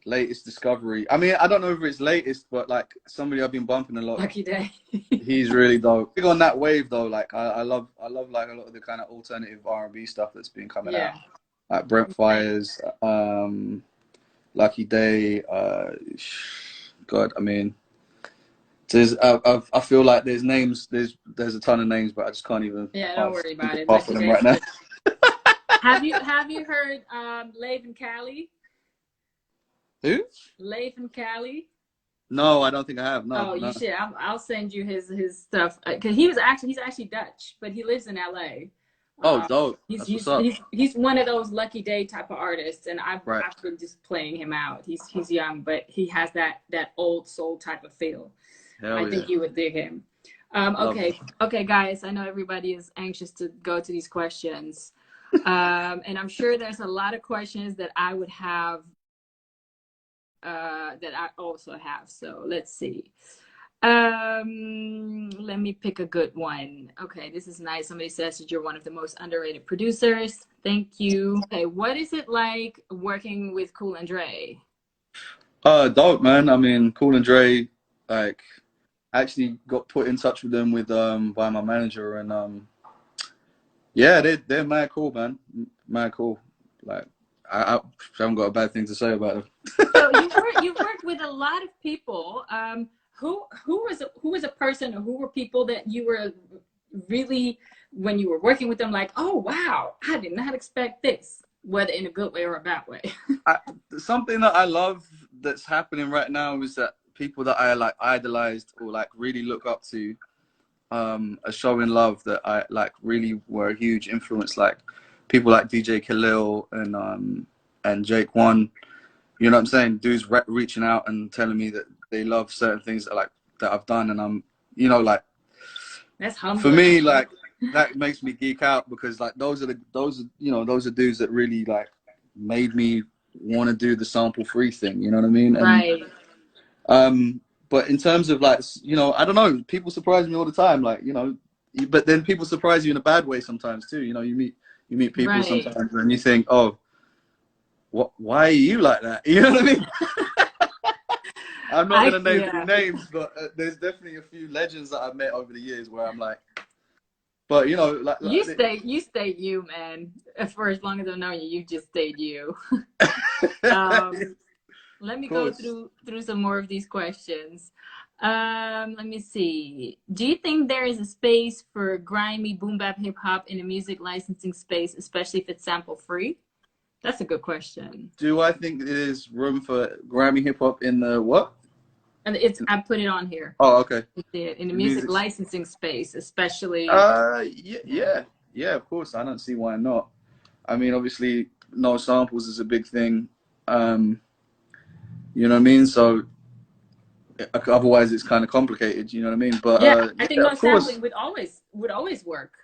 Latest discovery. I mean, I don't know if it's latest, but like somebody I've been bumping a lot. Lucky Day. He's really dope. Big on that wave though. Like I love like a lot of the kind of alternative R&B stuff that's been coming out. Like Brent Fires, Lucky Day. God, I mean, there's I feel like there's names. There's a ton of names, but I just can't even. Yeah, don't worry about it. Half of them right now. Have you heard Lave and Cali? Who? Lave and Cali. No, I don't think I have. No. Oh, you should. I'll send you his stuff because he's actually Dutch, but he lives in LA. Oh, dope. He's one of those Lucky Day type of artists, and I've been just playing him out. He's young, but he has that old soul type of feel. I think you would dig him. Okay, guys. I know everybody is anxious to go to these questions, and I'm sure there's a lot of questions that I would have. That I also have. So let's see. Let me pick a good one. Okay, this is nice. Somebody says that you're one of the most underrated producers. Thank you. Okay, what is it like working with Cool and Dre? Dope, man. I mean, Cool and Dre, like, actually got put in touch with them by my manager, and yeah, they're mad cool, man. Mad cool. Like, I haven't got a bad thing to say about them. So you've worked with a lot of people. Who was a person, or who were people that you were really, when you were working with them, like, oh wow, I did not expect this, whether in a good way or a bad way? Something that I love that's happening right now is that people that I like idolized or like really look up to are showing love, that I like really were a huge influence, like people like DJ Khalil and Jake One. You know what I'm saying? Dudes reaching out and telling me that they love certain things that I've done, and I'm, you know, like, that's humbling. For me, like, that makes me geek out, because like those are dudes that really like made me want to do the sample free thing. You know what I mean? And, right. But in terms of like, you know, I don't know, people surprise me all the time, like, you know, but then people surprise you in a bad way sometimes too. You know, you meet people sometimes and you think, oh, why are you like that? You know what I mean? I'm not going to name any names, but there's definitely a few legends that I've met over the years where I'm like, but you know, like you stayed you, man. For as long as I've known you, you just stayed you. Let me go through some more of these questions. Let me see. Do you think there is a space for grimy boom bap hip hop in the music licensing space, especially if it's sample free? That's a good question. Do I think there's room for grimy hip hop in the what? And I put it on here. Oh, okay. In the music licensing space, especially. Yeah, of course. I don't see why not. I mean, obviously, no samples is a big thing. You know what I mean? So otherwise, it's kind of complicated. You know what I mean? But yeah, I think no sampling would always work.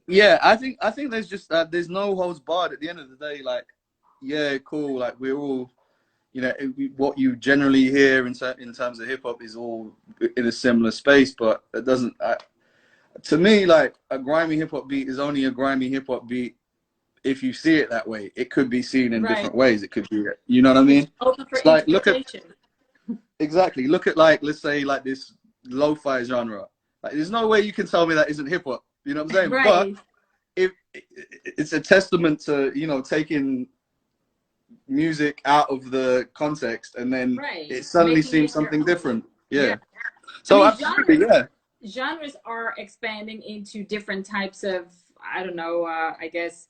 Yeah, I think there's just there's no holds barred at the end of the day. Like, yeah, cool. Like, we're all, you know, what you generally hear in terms of hip hop is all in a similar space, but it doesn't. To me, like, a grimy hip hop beat is only a grimy hip hop beat if you see it that way. It could be seen in different ways. It could be, you know what I mean? It's like, look at like, let's say like this lo-fi genre. Like, there's no way you can tell me that isn't hip hop. You know what I'm saying? Right. But if it's a testament to, you know, taking music out of the context and then it suddenly seems something different. Yeah. So I mean, absolutely, genres are expanding into different types of, I don't know, I guess,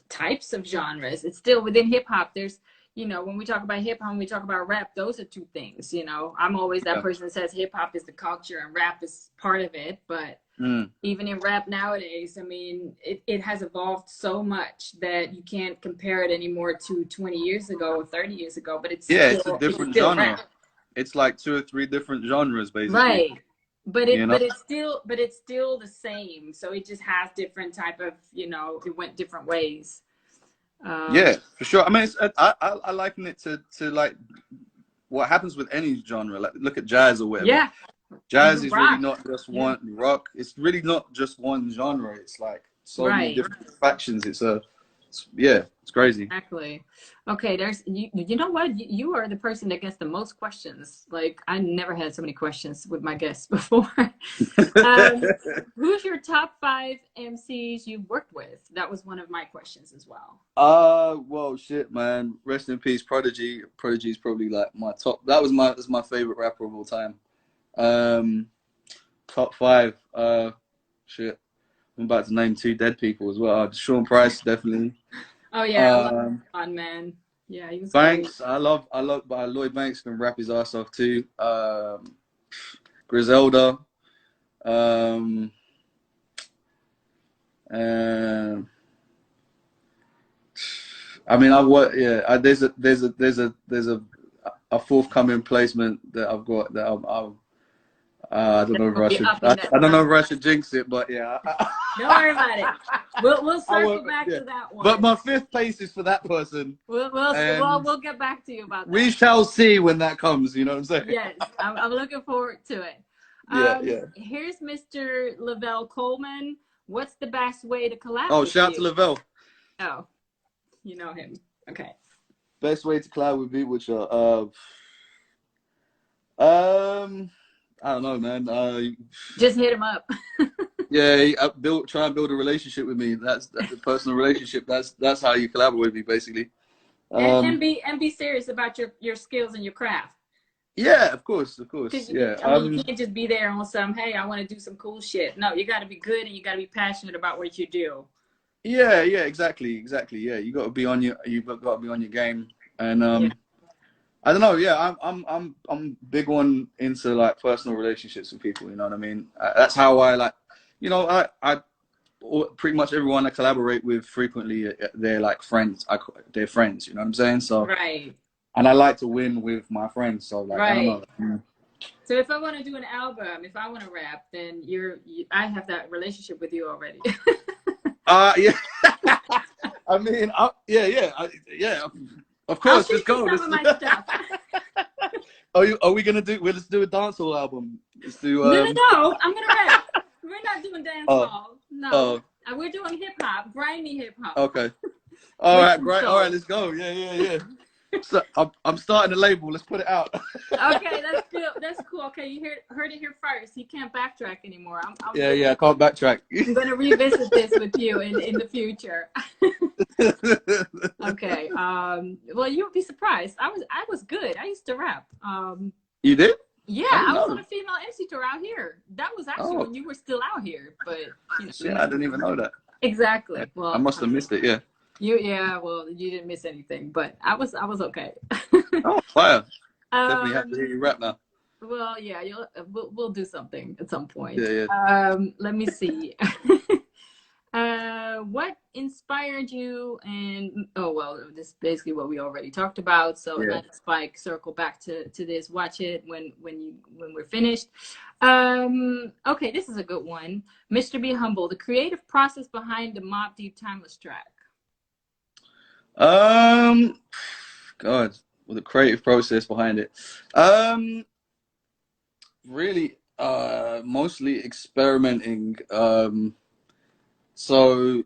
types of genres. It's still within hip hop. There's, you know, when we talk about hip hop, when we talk about rap, those are two things. You know, I'm always that person that says hip hop is the culture and rap is part of it. But even in rap nowadays, I mean, it has evolved so much that you can't compare it anymore to 20 years ago or 30 years ago. But it's it's a different genre. Rap. It's like 2 or 3 different genres, basically. Right. But it's still the same. So it just has different type of, you know, it went different ways. Yeah, for sure. I mean, I liken it to like what happens with any genre. Like, look at jazz or whatever. Yeah. Jazz is really not just one rock. It's really not just one genre. It's like so many different factions. It's a Yeah, it's crazy. Exactly. Okay, there's you know what? You are the person that gets the most questions. Like I never had so many questions with my guests before. Um, who's your top 5 MCs you've worked with? That was one of my questions as well. Well, shit, man. Rest in peace, Prodigy. Prodigy is probably like my top. That's my favorite rapper of all time. Um, Top 5. Shit. I'm about to name 2 dead people as well. Sean Price, definitely. Oh yeah, I love Fun Man. Yeah, he was great. Banks, I love Lloyd Banks can rap his ass off too. Griselda. Um, and I mean, I've worked. Yeah, there's a forthcoming placement that I've got that I don't know if I should. I don't know if I should jinx it, but yeah. Don't worry about it. We'll circle back to that one. But my 5th place is for that person. We'll get back to you about that. We shall see when that comes. You know what I'm saying? Yes, I'm looking forward to it. Yeah. Here's Mr. Lavelle Coleman. What's the best way to collaborate? Oh, shout to Lavelle. Oh, you know him. Okay. Best way to collab with Beat Butcha. I don't know, man. Just hit him up. Yeah, try and build a relationship with me. That's a personal relationship. That's how you collaborate with me, basically. And be serious about your skills and your craft. Yeah, of course. Yeah. You can't just be there on some, hey, I want to do some cool shit. No, you got to be good and you got to be passionate about what you do. Yeah, exactly. Yeah, you got to be on your game, and I don't know. Yeah, I'm big on into like personal relationships with people. You know what I mean? That's how I like. You know, I pretty much everyone I collaborate with frequently, they're like friends. They're friends. You know what I'm saying? So right. And I like to win with my friends. So like, right. I don't know. So if I want to do an album, if I want to rap, then I have that relationship with you already. Yeah. I mean, yeah. Of course, just go. Are we gonna do? Let's do a dancehall album. Let's do. No. I'm gonna rap. We're not doing dancehall. No. We're doing hip hop, grimy hip hop. Okay. All right, great. All right, let's go. Yeah. So I'm starting a label. Let's put it out. Okay, that's good. That's cool. Okay, you heard it here first. He can't backtrack anymore. Yeah, I can't backtrack. I'm gonna revisit this with you in the future. Okay. Well, you would be surprised. I was good. I used to rap. You did? Yeah, I was on a female MC tour out here. That was actually when you were still out here, but I didn't even know that. Exactly. Well, I must have missed it. Yeah. Well, you didn't miss anything, but I was okay. Oh, fire! Definitely have to hear you rap now. Well, yeah, we'll do something at some point. Yeah. Let me see. What inspired you? And this is basically what we already talked about. So let's circle back to this. Watch it when we're finished. Okay, this is a good one. Mr. Be Humble, the creative process behind the Mobb Deep Timeless track. God, well, the creative process behind it. Really, mostly experimenting. So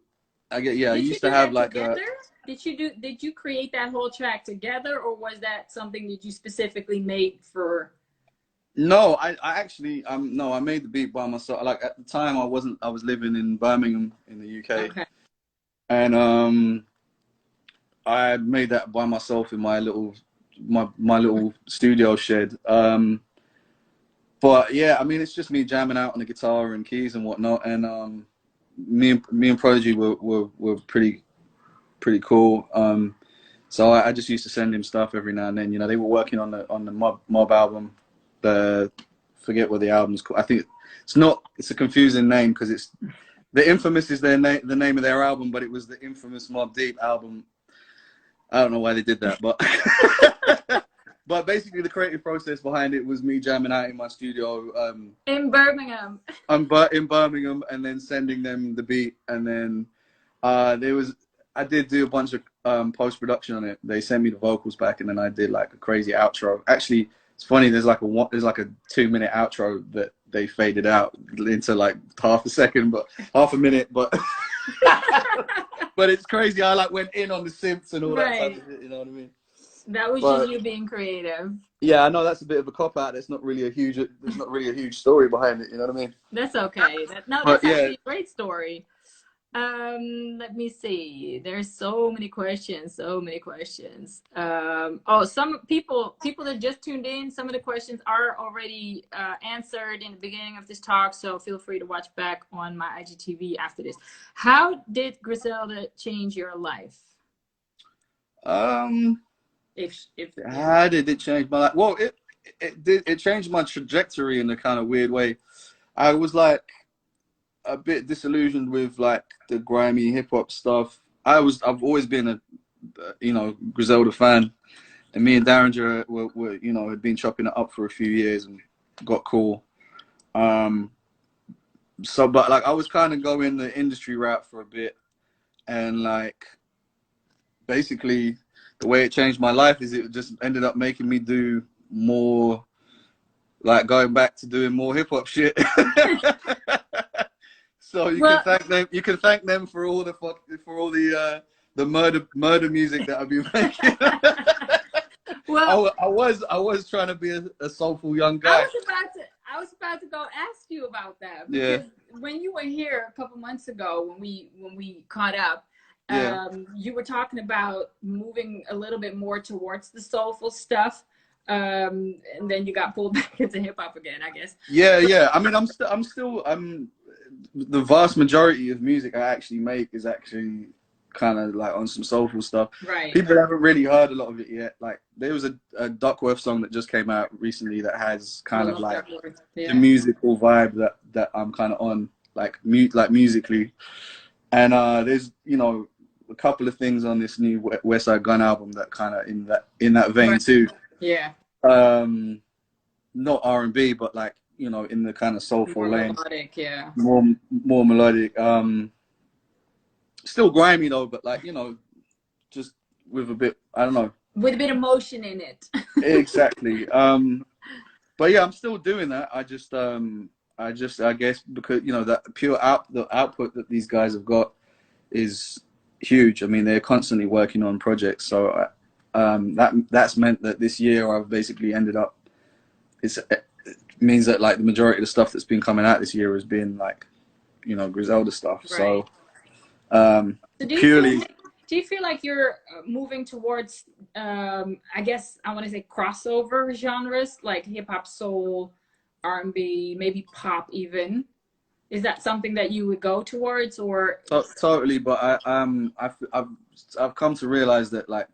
I used to have like together? Did you create that whole track together, or was that something that you specifically made for? No, I actually I made the beat by myself. Like at the time I was living in Birmingham in the UK. Okay. And I made that by myself in my little studio shed. But yeah, I mean, it's just me jamming out on the guitar and keys and whatnot. And me and Prodigy were pretty cool. So I just used to send him stuff every now and then. You know, they were working on the Mobb album. Forget what the album's called. I think it's a confusing name because it's the Infamous is the name of their album, but it was the infamous Mobb Deep album. I don't know why they did that, but but basically the creative process behind it was me jamming out in my studio in Birmingham. In Birmingham, and then sending them the beat, and then I did do a bunch of post production on it. They sent me the vocals back, and then I did like a crazy outro. Actually, it's funny. There's like a 2-minute outro that they faded out into like half a minute, but but it's crazy. I like went in on the synths and all that type Right. of shit. You know what I mean? That was But just you being creative. yeah, I know that's a bit of a cop out. There's not really a huge. There's not really a huge story behind it. You know what I mean? That's okay. No, But that's yeah, actually a great story. Let me see. There's so many questions, so many questions. Oh, some people that just tuned in, some of the questions are already answered in the beginning of this talk, so feel free to watch back on my IGTV after this. How did Griselda change your life? If how did it change my life? Well, it changed my trajectory in a kind of weird way. I was like a bit disillusioned with like the grimy hip hop stuff. I've always been a Griselda fan, and me and Derringer were had been chopping it up for a few years and got cool. So but like I was kind of going the industry route for a bit, and like basically the way it changed my life is it just ended up making me do more, like going back to doing more hip hop shit. So you can thank them. You can thank them for all the murder music that I've been making. Well, I was trying to be a soulful young guy. I was about to go ask you about that, because when you were here a couple months ago, when we caught up, you were talking about moving a little bit more towards the soulful stuff, and then you got pulled back into hip hop again, I guess. Yeah. I mean, I'm still the vast majority of music I actually make is actually kind of like on some soulful stuff. Right. People haven't really heard a lot of it yet. Like there was a Duckworth song that just came out recently that has kind of like the musical vibe that I'm kind of on, like musically. And there's a couple of things on this new West Side Gun album that kind of in that vein too. Yeah. Not R&B, but like in the kind of soulful lane. Melodic, yeah. More melodic. Still grimy though, but like just with a bit, I don't know, with a bit of motion in it. Exactly. But yeah, I'm still doing that. I guess because that the output that these guys have got is huge. I mean, they're constantly working on projects, so that's meant that this year I've basically ended up. It means that like the majority of the stuff that's been coming out this year has been like Griselda stuff. Right. So do you feel like you're moving towards I guess I want to say crossover genres like hip hop, soul, R&B, maybe pop even? Is that something that you would go towards, or? Totally, but I've come to realize that like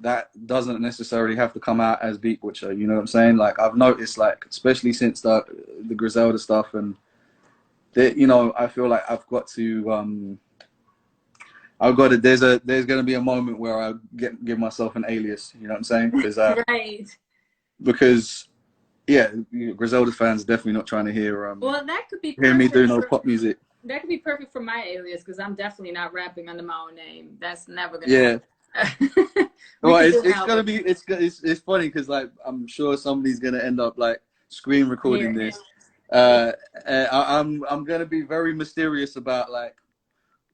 that doesn't necessarily have to come out as Beat Butcha. You know what I'm saying? Like I've noticed, like especially since the Griselda stuff, and I feel like I've got to there's gonna be a moment where I give myself an alias. You know what I'm saying? Right. Because yeah, Griselda fans are definitely not trying to hear well, that could be hear me do no pop music. That could be perfect for my alias, because I'm definitely not rapping under my own name. That's never gonna happen. Well, it's gonna be it's funny because like I'm sure somebody's gonna end up like screen recording this. I'm gonna be very mysterious about like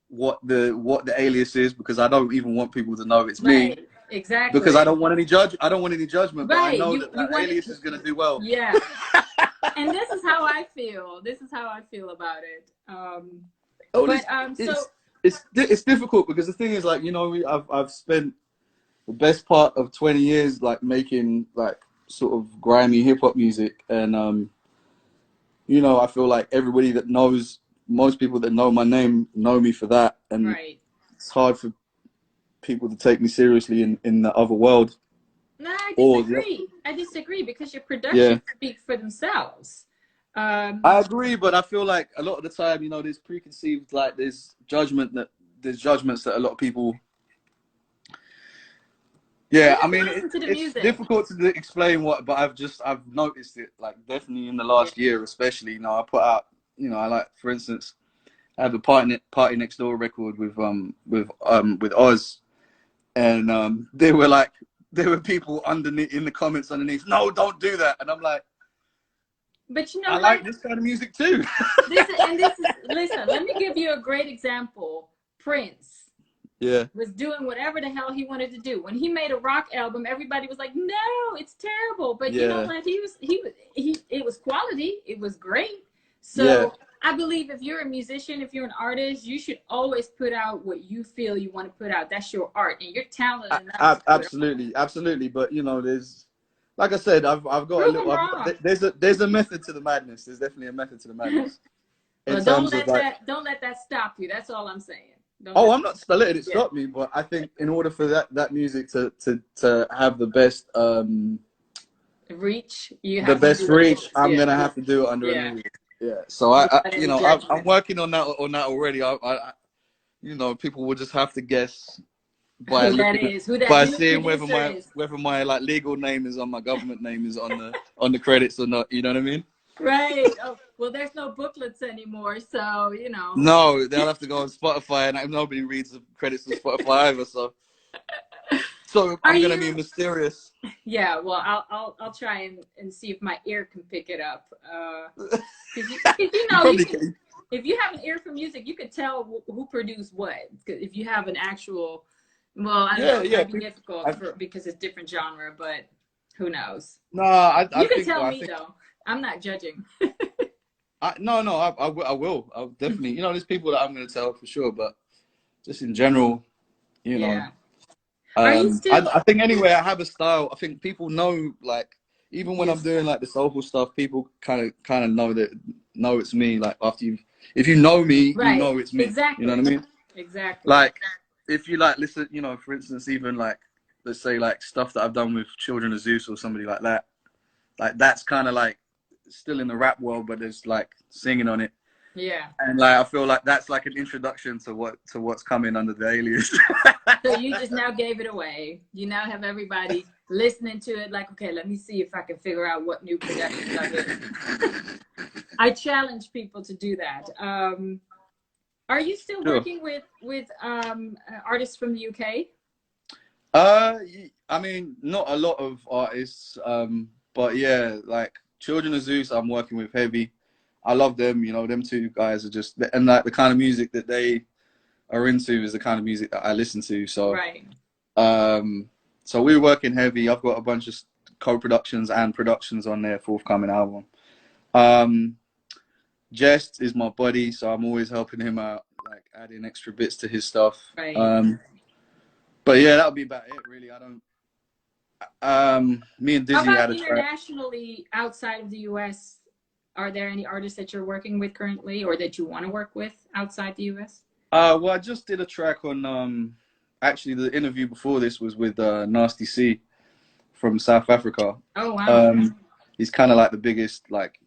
what the alias is, because I don't even want people to know it's me. Exactly. Because I don't want any judgment, but I know that alias is gonna do well. Yeah. And this is how I feel. This is how I feel about it. It's difficult because the thing is, like, I've spent the best part of 20 years like making like sort of grimy hip hop music, and I feel like everybody that knows, most people that know my name know me for that, and it's hard for people to take me seriously in the other world. No, I disagree because your productions speak for themselves. I agree, but I feel like a lot of the time, there's preconceived, like there's judgments that a lot of people. Yeah, I mean, it's difficult to explain but I've noticed it, like definitely in the last year, especially. I put out, I like, for instance, I have a Party Next Door record with Oz, and there were people underneath in the comments underneath, no, don't do that, and I'm like, but I like this kind of music too. Listen, let me give you a great example. Prince Yeah. was doing whatever the hell he wanted to do. When he made a rock album, everybody was like, "No, it's terrible." But you know Yeah. what? It was quality. It was great. Yeah. So I believe if you're a musician, if you're an artist, you should always put out what you feel you want to put out. That's your art, and you're talented enough to put it. Absolutely, absolutely. But you know, there's, like I said, I've got a Prove them little. wrong. There's a method to the madness. There's definitely a method to the madness. In Well, terms of like, don't let that stop you. That's all I'm saying. oh, I'm not letting it stop me, but I think in order for that music to have the best reach, you the have to best do reach, it. I'm gonna have to do it under a music. Yeah. So you know, I'm working on that already. You know, people will just have to guess by who that is, who that by new seeing producer is. whether my like legal name is on my government name is on the credits or not. You know what I mean? Right. Oh, well, there's no booklets anymore, so you know. No, they'll have to go on Spotify, and nobody reads the credits on Spotify either. So I'm gonna be mysterious. Yeah. Well, I'll try and see if my ear can pick it up. You know, if you have an ear for music, you could tell who produced what. If you have an actual, well, I don't know, it might be difficult because it's different genre, but who knows? No, you can tell me though. I'm not judging. No, I will. I'll definitely. You know, there's people that I'm going to tell for sure, but just in general, you know. Are you still? I think anyway, I have a style. I think people know, like, even when I'm doing like the soulful stuff, people kind of know it's me. Like if you know me, you know it's me. Exactly. You know what I mean? Exactly. Like if you like listen, you know, for instance, even like let's say like stuff that I've done with Children of Zeus or somebody like that. Like that's kind of like still in the rap world, but there's like singing on it. Yeah. And like I feel like that's like an introduction to what's coming under the alias. So you just now gave it away. You now have everybody listening to it like, okay, let me see if I can figure out what new productions of it. I challenge people to do that. Are you still working with artists from the UK? I mean, not a lot of artists, but yeah, like Children of Zeus, I'm working with heavy. I love them, you know, them two guys are just, and like the kind of music that they are into is the kind of music that I listen to. So, so we're working heavy. I've got a bunch of co-productions and productions on their forthcoming album. Jest is my buddy, so I'm always helping him out, like adding extra bits to his stuff. But yeah, that'll be about it, really. I don't. Me and Dizzy had a track. Internationally, outside of the US, are there any artists that you're working with currently, or that you want to work with outside the US? Well, I just did a track on. Actually, the interview before this was with Nasty C from South Africa. Oh wow! He's kind of like the biggest like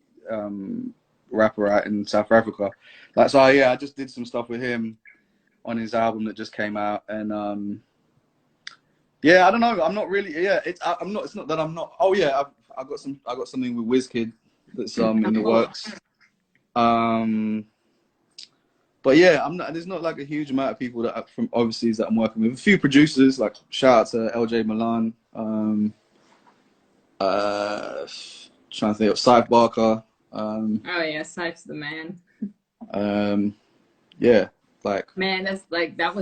rapper out in South Africa. Like so, yeah, I just did some stuff with him on his album that just came out, and yeah, I don't know. I'm not really. Yeah, I'm not. It's not that I'm not. Oh yeah, I got something with Wiz Kid that's in the works. But yeah, I'm not. There's not like a huge amount of people that from overseas that I'm working with. A few producers, like shout out to LJ Milan. Trying to think of Syph Barker. Oh yeah, Syph's the man. Yeah, like man, that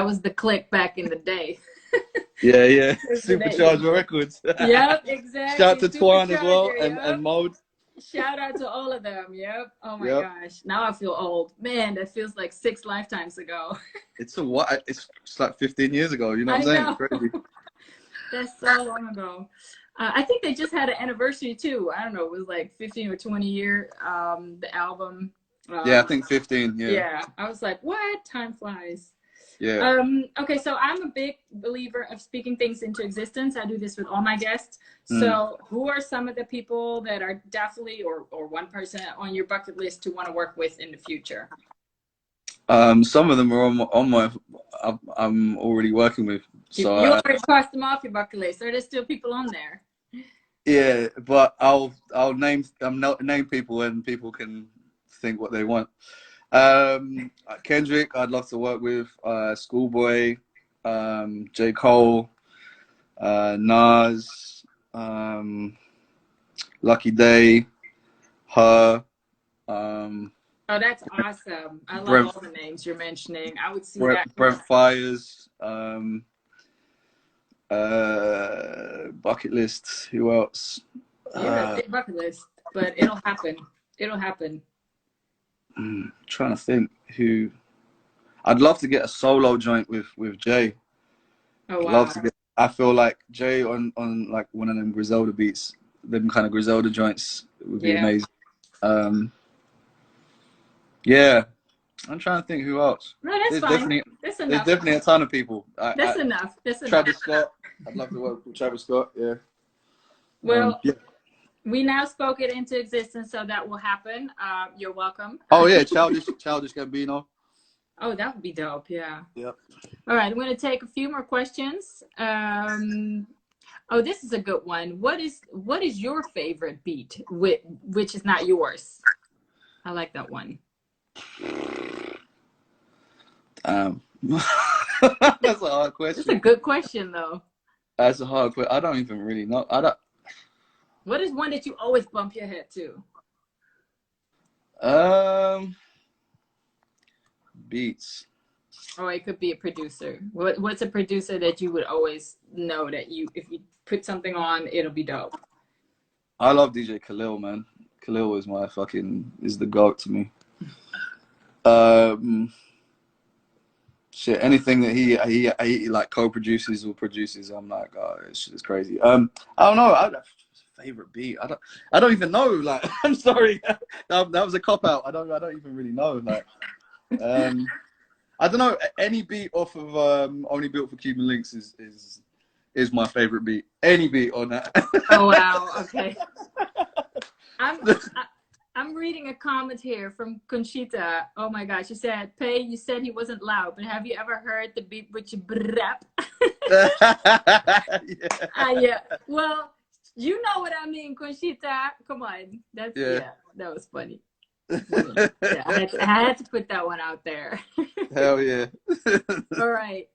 was the click back in the day. yeah. Supercharger Records. Yep, exactly. Shout out to Twan as well, and Mode. Shout out to all of them. Yep. Oh my gosh. Now I feel old. Man, that feels like 6 lifetimes ago. It's like 15 years ago. You know what I'm saying? Crazy. That's so long ago. I think they just had an anniversary too. I don't know. It was like 15 or 20 year. The album. Yeah, I think 15. Yeah. Yeah. I was like, what? Time flies. Yeah. Okay, so I'm a big believer of speaking things into existence. I do this with all my guests. So who are some of the people that are definitely or one person on your bucket list to want to work with in the future? Some of them are on my I'm already working with. So you already crossed them off your bucket list. Are there still people on there? Yeah, but I'll name people and people can think what they want. Kendrick, I'd love to work with. Schoolboy, J. Cole, Nas, Lucky Day, Her. Oh, that's awesome. I love Brent, all the names you're mentioning. I would see that. Brent Fires, Bucket List. Who else? You have a big bucket list, but it'll happen. It'll happen. Trying to think who. I'd love to get a solo joint with Jay. Oh wow. Love to get. I feel like Jay on like one of them Griselda beats, them kind of Griselda joints would be amazing. Yeah, I'm trying to think who else. No, that's fine. That's enough. There's definitely a ton of people. That's enough. That's enough. Travis Scott. I'd love to work with Travis Scott. Yeah. Well, we now spoke it into existence, so that will happen. You're welcome. Oh yeah, Childish Gambino. Oh, that would be dope. Yeah. Yep. All right, I'm going to take a few more questions. Oh, this is a good one. What is your favorite beat, which is not yours? I like that one. That's a hard question. It's a good question, though. That's a hard question. I don't even really know. What is one that you always bump your head to? Beats. Oh, it could be a producer. What's a producer that you would always know that if you put something on, it'll be dope? I love DJ Khalil, man. Khalil is is the GOAT to me. Shit, anything that he like co-produces or produces, I'm like, oh, it's crazy. I don't know. Favorite beat? I don't even know. Like, I'm sorry, that was a cop out. I don't even really know. Like, I don't know. Any beat off of Only Built for Cuban Links is my favorite beat. Any beat on that. Oh wow. Okay. I'm reading a comment here from Conchita. Oh my gosh, she said, "Pay, you said he wasn't loud, but have you ever heard the beat with your brap?" Yeah. Well, you know what I mean, Conchita. Come on, that was funny. Yeah, I had to put that one out there. Hell yeah. All right.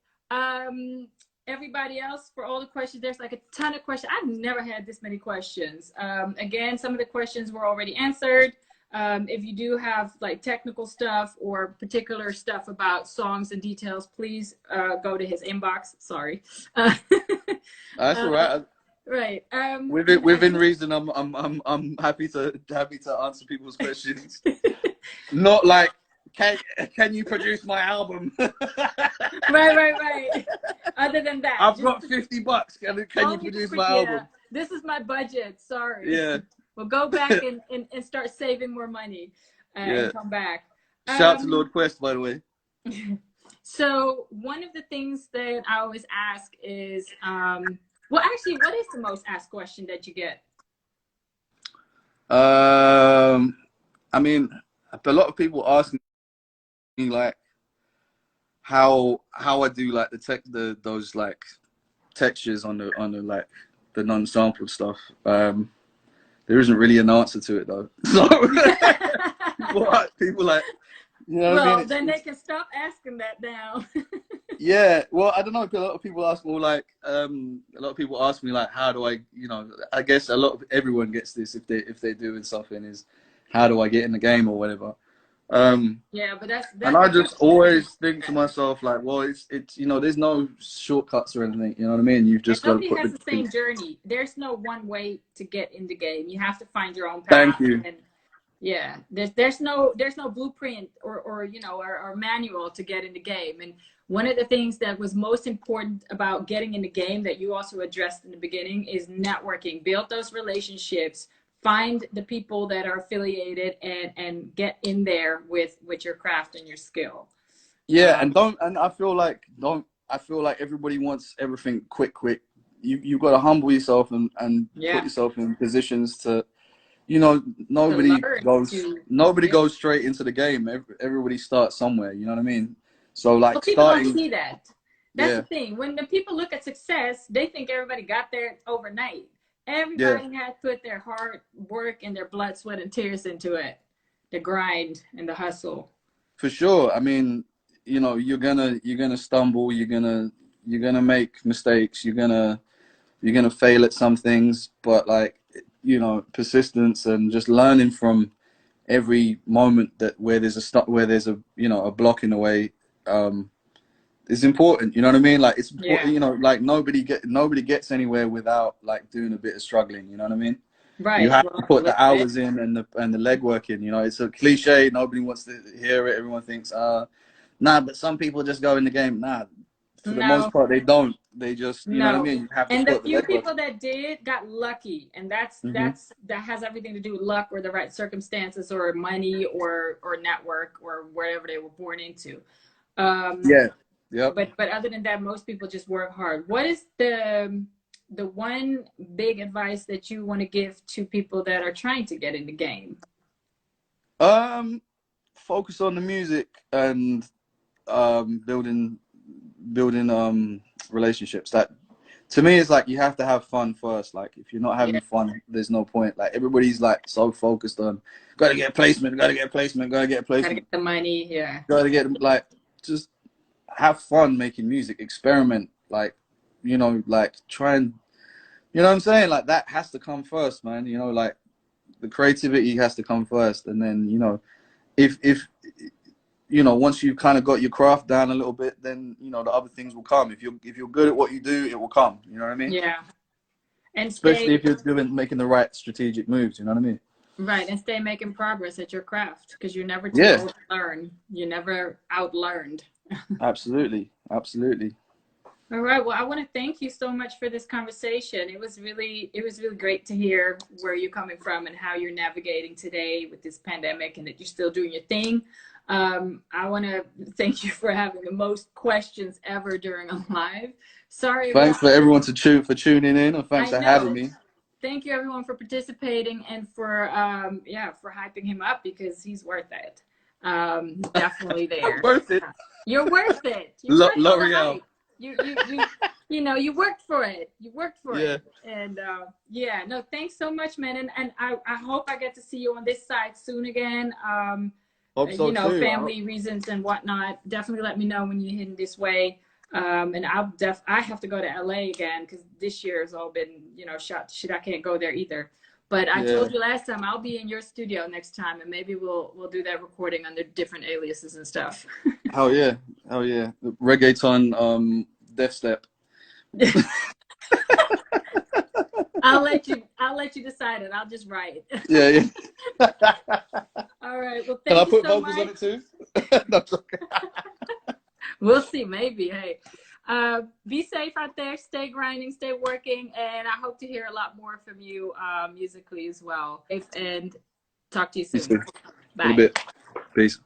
Everybody else, for all the questions, there's like a ton of questions. I've never had this many questions. Again, some of the questions were already answered. If you do have like technical stuff or particular stuff about songs and details, please go to his inbox. Sorry. That's all right. Right. Within reason, I'm happy to answer people's questions. Not like, can you produce my album? Right. Other than that, I've got $50. Can you produce my album? This is my budget. Sorry. Yeah. Well, go back and start saving more money and come back. Shout to Lord Quest, by the way. So one of the things that I always ask is, well, actually, what is the most asked question that you get? I mean, a lot of people ask me like how I do like those like textures on the like the non-sampled stuff. There isn't really an answer to it though. So what people like, you know what I mean? Then they can stop asking that now. Yeah, well, I don't know. A lot of people ask me like, a lot of people ask me like, how do I, I guess everyone gets this if they're doing something is, how do I get in the game or whatever. Yeah, but that's and I just always think to myself like, well, it's there's no shortcuts or anything. You know what I mean? You've just got to put has the same journey. There's no one way to get in the game. You have to find your own path. Thank you. And yeah, there's no blueprint or manual to get in the game. And one of the things that was most important about getting in the game that you also addressed in the beginning is networking. Build those relationships. Find the people that are affiliated and get in there with your craft and your skill. Yeah, and I feel like everybody wants everything quick. You've got to humble yourself and put yourself in positions to, nobody goes straight into the game. Everybody starts somewhere. You know what I mean? So like people don't see that. That's the thing. When the people look at success, they think everybody got there overnight. Everybody had put their hard work and their blood, sweat, and tears into it. The grind and the hustle. For sure. I mean, you're gonna stumble. You're gonna make mistakes. You're gonna fail at some things. But like, persistence and just learning from every moment that where there's a you know, a block in the way is important. You know what I mean? Like it's important. Yeah. You know, like nobody gets anywhere without like doing a bit of struggling. You know what I mean? You Right. have to Well, put the listen. hours in and the legwork in. You know, it's a cliche. Nobody wants to hear it. Everyone thinks, nah. But some people just go in the game. Nah, for the most No. part, they don't. They just, you know what I No. mean. You have to And the put the few legwork people that did got lucky, and that has everything to do with luck or the right circumstances or money or network or wherever they were born into. in. Yeah. Yep. But other than that, most people just work hard. What is the one big advice that you want to give to people that are trying to get in the game? Focus on the music and building relationships. That to me is like you have to have fun first. Like if you're not Yeah, having fun, there's no point. Like everybody's like so focused on gotta get a placement, gotta get a placement, gotta get a gotta placement, get the money. Yeah, gotta get like just have fun making music, experiment, like you know, like try and you know what I'm saying? Like that has to come first, man. You know, like the creativity has to come first, and then you know, if you know, once you've kind of got your craft down a little bit, then you know the other things will come. If you're good at what you do, it will come. You know what I mean? yeah, and Especially stay if you're making the right strategic moves. You know what I mean? right and stay making progress at your craft because you're never too Yeah, old to learn. You're never outlearned. absolutely, absolutely. All right. Well, I want to thank you so much for this conversation. It was really great to hear where you're coming from and how you're navigating today with this pandemic and that you're still doing your thing. I want to thank you for having the most questions ever during a live. Sorry Thanks about, for everyone for tuning in, and thanks I for having know. me. Thank you everyone for participating and for, yeah, for hyping him up because he's worth it. Definitely there. Worth it. You're worth it. You're worth all the L'Oreal. hype. You know, you worked for it. You worked for Yeah. it. And yeah, no, thanks so much, man. And I hope I get to see you on this side soon again. Hope so You know, too. family reasons and whatnot. Definitely let me know when you're heading this way. And I have to go to LA again because this year has all been, you know, shot shit. I can't go there either. But I Yeah. told you last time I'll be in your studio next time, and maybe we'll do that recording under different aliases and stuff. Hell yeah. Hell yeah. The reggaeton death step. I'll let you decide it. I'll just write. Yeah, yeah. All right. Well, Can I thank you put so vocals much. on it too? No, it's okay. We'll see. Maybe. Hey, be safe out there. Stay grinding. Stay working. And I hope to hear a lot more from you musically as well. And talk to you soon. In a Bye. bit. Peace.